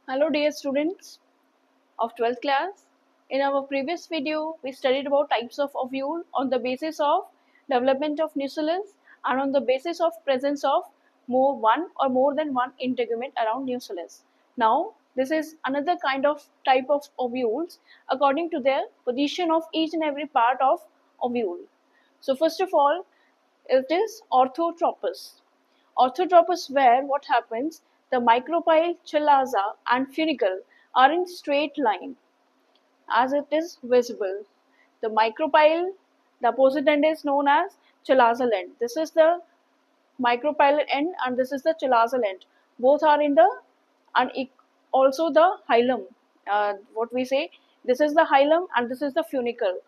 Hello dear students of 12th class. In our previous video, we studied about types of ovule on the basis of development of nucellus and on the basis of presence of one or more than one integument around nucellus. Now, this is another kind of type of ovules according to their position of each and every part of ovule. So first of all, it is orthotropous. Orthotropous where what happens, the micropyle, chalaza and funicle are in straight line as it is visible. The micropyle, the opposite end is known as chalazal end. This is the micropylar end and this is the chalazal end. Both are in the and also the hilum. What we say, this is the hilum and this is the funicle.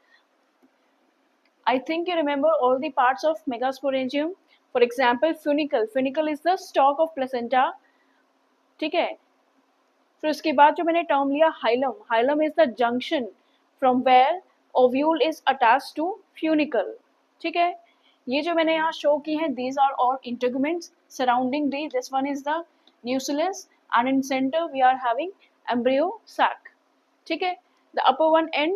I think you remember all the parts of megasporangium. For example, funicle. Funicle is the stalk of placenta. ठीक है. फिर उसके बाद जो मैंने term लिया hilum. Hilum is the junction from where ovule is attached to funicle. ठीक है. ये जो मैंने यहाँ शो की है, these are all integuments surrounding this one is the nucellus and in center we are having embryo sac. ठीक है. The upper one end,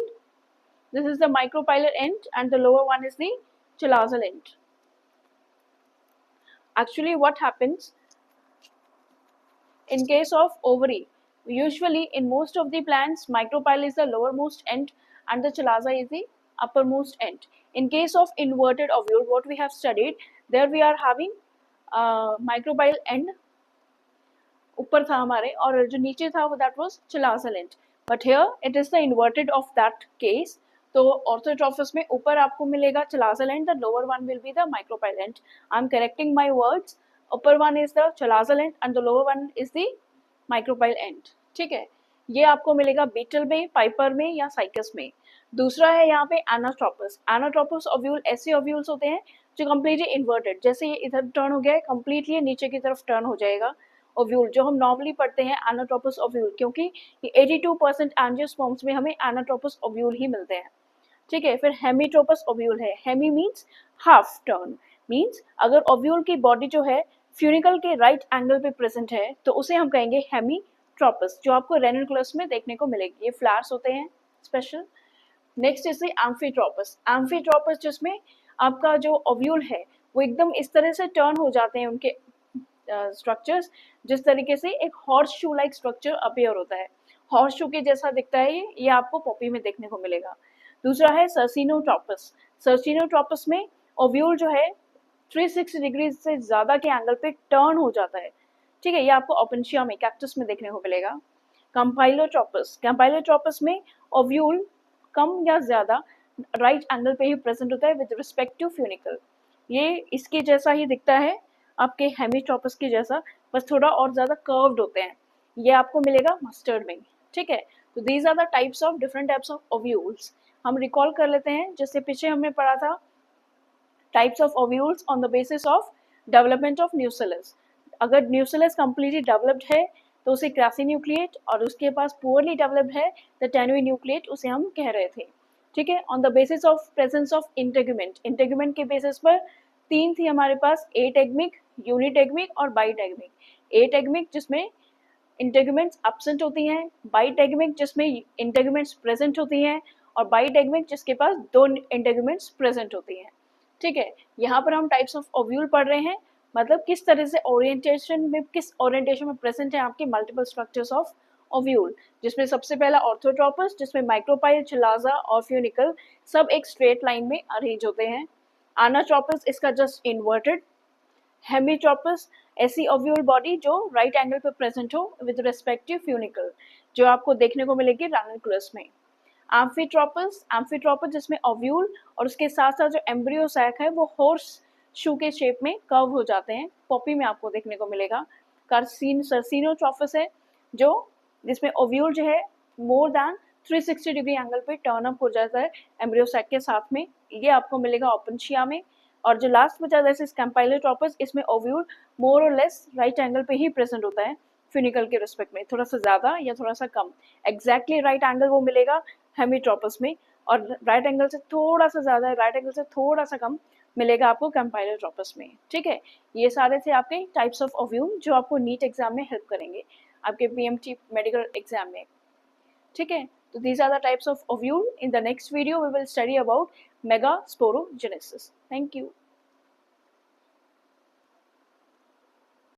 this is the micropylar end and the lower one is the chalazal end. Actually what happens in case of ovary, usually in most of the plants micropyle is the lowermost end and the chalaza is the uppermost end. In case of inverted ovule, what we have studied, there we are having micropyle end ऊपर था हमारे और जो नीचे था वो that was chalazal end. But here it is the inverted of that case. तो orthotrophus में ऊपर आपको मिलेगा chalazal end, the lower one will be the micropyle end. I am correcting my words. Upper one is the chalazal end and the lower one is the micropyle end. ठीक है. ये आपको मिलेगा बीटल में, पाइपर में या cycas में. दूसरा है यहाँ पे एनाट्रोपस. एनाट्रोपस ओव्यूल ऐसे ओव्यूल्स होते हैं जो कम्प्लीटली इन्वर्टेड. जैसे ये इधर टर्न हो गया है, कम्प्लीटली नीचे की तरफ टर्न हो जाएगा ओव्यूल, जो हम नॉर्मली पढ़ते हैं एनाट्रोपस ओव्यूल, क्योंकि ये 82% एंजियोस्पर्म्स में हमें एनाट्रोपस ओव्यूल ही मिलते हैं. ठीक है. फिर हेमीट्रोपस ओव्यूल है. Hemi means half turn, means अगर ओव्यूल की बॉडी जो है फ्यूनिकल के राइट एंगल पे प्रेजेंट है तो उसे हम कहेंगे हेमीट्रोपस, जो आपको रेनिकुलस में देखने को मिलेगी. ये फ्लावर्स होते हैं special. Next is amphitropous. Amphitropous जिसमें आपका जो ओव्यूल है वो एकदम इस तरह से टर्न हो जाते हैं उनके स्ट्रक्चर्स, जिस तरीके से एक horse shoe like structure appear होता है. हॉर्स शू के जैसा दिखता है ये आपको पॉपी में देखने को मिलेगा. दूसरा है सर्सिनोट्रोपस. सर्सिनोट्रोपस में ओव्यूल जो है 360 डिग्री से ज्यादा के एंगल पे टर्न हो जाता है. ठीक है. ये आपको ओपेंशिया में, कैक्टस में देखने को मिलेगा. कंपाइलोट्रोपस. कंपाइलोट्रोपस में ओव्यूल कम या ज्यादा राइट एंगल पे ही प्रेजेंट होता है विद रिस्पेक्ट टू फ्यूनिकल. ये इसके जैसा ही दिखता है आपके हेमीट्रोपस के जैसा, बस थोड़ा और ज्यादा कर्व्ड होते हैं. ये आपको मिलेगा मस्टर्ड में. ठीक है. तो these are the types of different types of ovules. हम रिकॉल कर लेते हैं जैसे पीछे हमने पढ़ा था types of ovules on the basis of development of nucellus. अगर न्यूसेलस कंप्लीटली डेवलप्ड है तो उसे क्रासिन्यूक्लिएट, और उसके पास पुअरली डेवलप्ड है द टेनुइन्यूक्लिएट उसे हम कह रहे थे. ठीक है. On the basis of presence of integument. Integument के बेसिस पर तीन थी हमारे पास, एटेगमिक, यूनिटेगमिक और बाइटेगमिक. एटेगमिक जिसमें इंटेगुमेंट्स एब्सेंट होती हैं, बाइटेगमिक जिसमें इंटेगुमेंट्स प्रेजेंट होती हैं, और बाइटेगमिक जिसके पास दो इंटेगुमेंट्स प्रेजेंट होती हैं. ठीक है. यहाँ पर हम टाइप्स ऑफ ओव्यूल पढ़ रहे हैं, मतलब किस तरह से किस ओरिएंटेशन में प्रेजेंट है आपके मल्टीपल स्ट्रक्चर्स ऑफ ओव्यूल, जिसमें सबसे पहला ऑर्थोट्रोपस, जिसमें माइक्रोपाइल, चिलाजा और फ्यूनिकल सब एक स्ट्रेट लाइन में अरेंज होते हैं. एनाट्रोपस इसका जस्ट इन्वर्टेड. हेमीट्रोपस ऐसी ओव्यूल बॉडी जो राइट एंगल पे प्रेजेंट हो विद रिस्पेक्ट टू फ्यूनिकल, जो आपको देखने को मिलेगी रानिकुलस में. एम्फीट्रोपस जिसमें ओव्यूल और उसके साथ साथ जो एम्ब्रियो सैक है वो हॉर्स शू के शेप में कर्व हो जाते हैं, पॉपी में आपको देखने को मिलेगा. सर्सिनोट्रोपस है जो जिसमें ओव्यूल जो है मोर देन 360 डिग्री एंगल पे टर्न अप हो जाता है एम्ब्रियो सैक के साथ में. ये आपको मिलेगा ओपेंशिया में. और जो लास्ट बचा जैसे कंपाइलोट्रोपस, इसमें ओव्यूल मोर और लेस राइट एंगल पे ही प्रेजेंट होता है फ्यूनिकल के रिस्पेक्ट में, थोड़ा सा ज्यादा या थोड़ा सा कम. एग्जैक्टली राइट एंगल वो मिलेगा हेमीट्रोपस में, और राइट एंगल से थोड़ा सा ज्यादा, राइट एंगल से थोड़ा सा कम मिलेगा आपको कंपाइलर ड्रॉपर्स में, ठीक है। ये सारे थे आपके टाइप्स ऑफ ओव्यूल जो आपको नीट एग्जाम में हेल्प करेंगे आपके पीएमटी मेडिकल एग्जाम में, ठीक है। तो these are the types of ovule. In the next video we will study about megasporogenesis. Thank you.